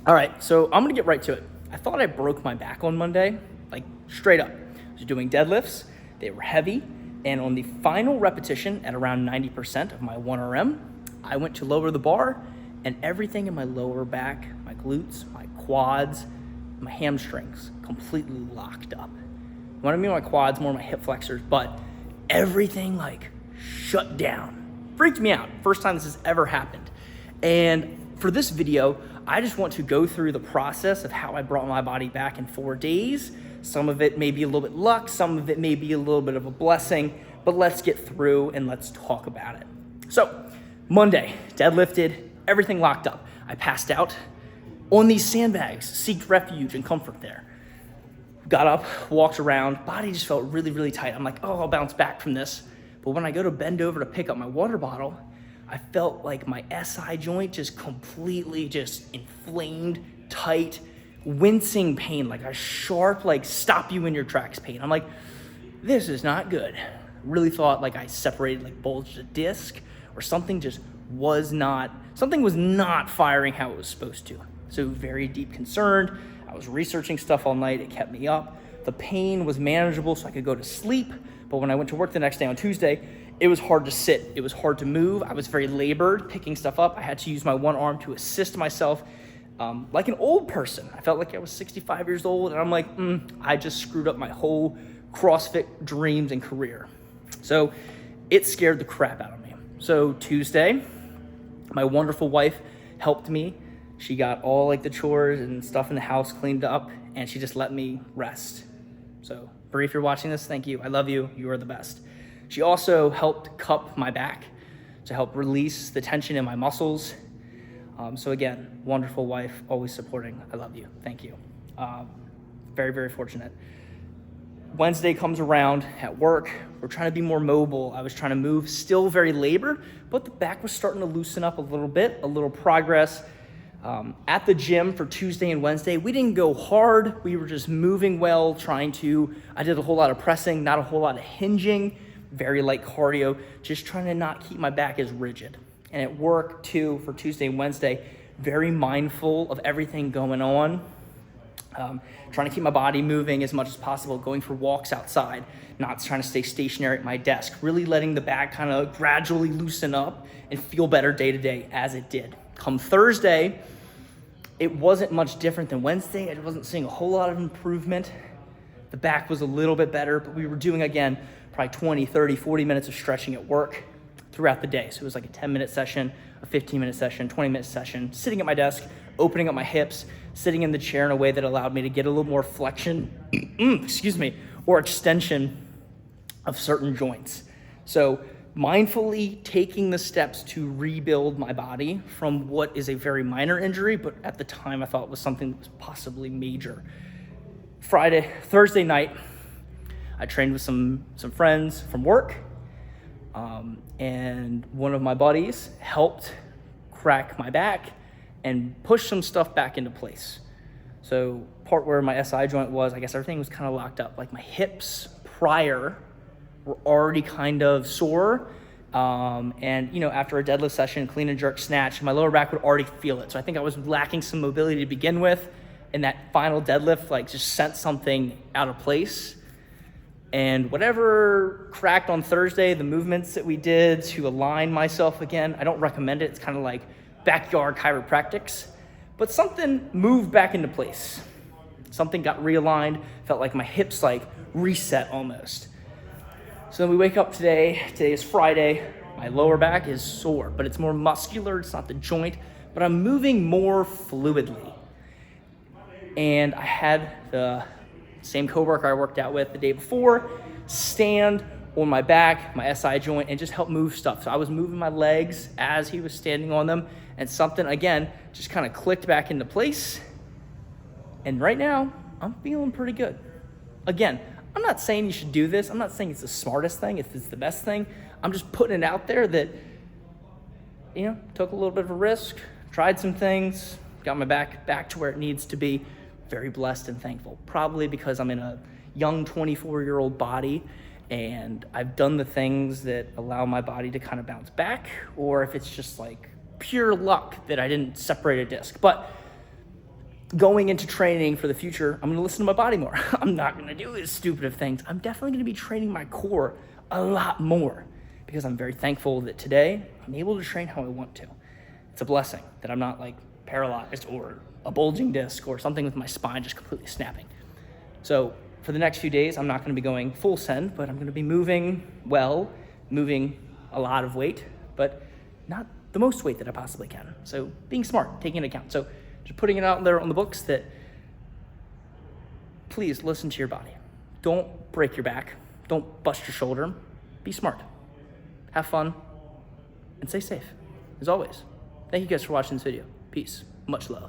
All right, so I'm gonna get right to it. I thought I broke my back on Monday, like straight up. I was doing deadlifts, they were heavy, and on the final repetition at around 90% of my 1RM, I went to lower the bar, and everything in my lower back, my glutes, my quads, my hamstrings completely locked up. When I mean my quads, more my hip flexors, but everything like shut down. Freaked me out. First time this has ever happened. And for this video, I just want to go through the process of how I brought my body back in 4 days. Some of it may be a little bit luck, some of it may be a little bit of a blessing, but let's get through and let's talk about it. So, Monday, deadlifted, everything locked up. I passed out on these sandbags, seeked refuge and comfort there. Got up, walked around, body just felt really, really tight. I'm like, oh, I'll bounce back from this. But when I go to bend over to pick up my water bottle, I felt like my SI joint just completely just inflamed, tight, wincing pain, like a sharp, like stop you in your tracks pain. I'm like, this is not good. Really thought like I separated, like bulged a disc or something was not firing how it was supposed to. So very deep concerned. I was researching stuff all night. It kept me up. The pain was manageable so I could go to sleep. But when I went to work the next day on Tuesday, it was hard to sit. It was hard to move. I was very labored picking stuff up. I had to use my one arm to assist myself like an old person. I felt like I was 65 years old, and I'm like, I just screwed up my whole CrossFit dreams and career. So it scared the crap out of me. So Tuesday, my wonderful wife helped me. She got all like the chores and stuff in the house cleaned up, and she just let me rest. So Bree, if you're watching this, thank you. I love you. You are the best. She also helped cup my back to help release the tension in my muscles. So again, wonderful wife, always supporting. I love you. Thank you. Very, very fortunate. Wednesday comes around at work. We're trying to be more mobile. I was trying to move, still very labored, but the back was starting to loosen up a little bit, a little progress. At the gym for Tuesday and Wednesday, we didn't go hard. We were just moving well, I did a whole lot of pressing, not a whole lot of hinging, very light cardio, just trying to not keep my back as rigid. And at work too, for Tuesday and Wednesday, very mindful of everything going on. Trying to keep my body moving as much as possible, going for walks outside, not trying to stay stationary at my desk, really letting the back kind of gradually loosen up and feel better day to day as it did. Come Thursday, it wasn't much different than Wednesday. I wasn't seeing a whole lot of improvement. The back was a little bit better, but we were doing, again, probably 20, 30, 40 minutes of stretching at work throughout the day. So it was like a 10-minute session, a 15-minute session, 20-minute session, sitting at my desk, opening up my hips, sitting in the chair in a way that allowed me to get a little more flexion, or extension of certain joints. So mindfully taking the steps to rebuild my body from what is a very minor injury, but at the time I thought it was something that was possibly major. Thursday night, I trained with some friends from work, and one of my buddies helped crack my back and push some stuff back into place. So part where my SI joint was, I guess everything was kind of locked up. Like my hips prior were already kind of sore. And after a deadlift session, clean and jerk snatch, my lower back would already feel it. So I think I was lacking some mobility to begin with. And that final deadlift, like just sent something out of place. And whatever cracked on Thursday, the movements that we did to align myself again, I don't recommend it. It's kind of like backyard chiropractics, but something moved back into place. Something got realigned, felt like my hips like reset almost. So then we wake up today is Friday, my lower back is sore, but it's more muscular, it's not the joint, but I'm moving more fluidly. And I had the same coworker I worked out with the day before stand on my back, my SI joint, and just help move stuff. So I was moving my legs as he was standing on them, and something, again, just kind of clicked back into place. And right now, I'm feeling pretty good. Again, I'm not saying you should do this. I'm not saying it's the smartest thing, if it's the best thing. I'm just putting it out there that, took a little bit of a risk, tried some things, got my back to where it needs to be. Very blessed and thankful. Probably because I'm in a young 24-year-old body and I've done the things that allow my body to kind of bounce back, or if it's just like pure luck that I didn't separate a disc. But going into training for the future, I'm gonna listen to my body more. I'm not gonna do as stupid of things. I'm definitely gonna be training my core a lot more because I'm very thankful that today I'm able to train how I want to. It's a blessing that I'm not like paralyzed or a bulging disc or something with my spine just completely snapping. So for the next few days, I'm not gonna be going full send, but I'm gonna be moving well, moving a lot of weight, but not the most weight that I possibly can. So being smart, taking into account. So just putting it out there on the books that please listen to your body. Don't break your back. Don't bust your shoulder. Be smart. Have fun and stay safe. As always, thank you guys for watching this video. Peace. Much love.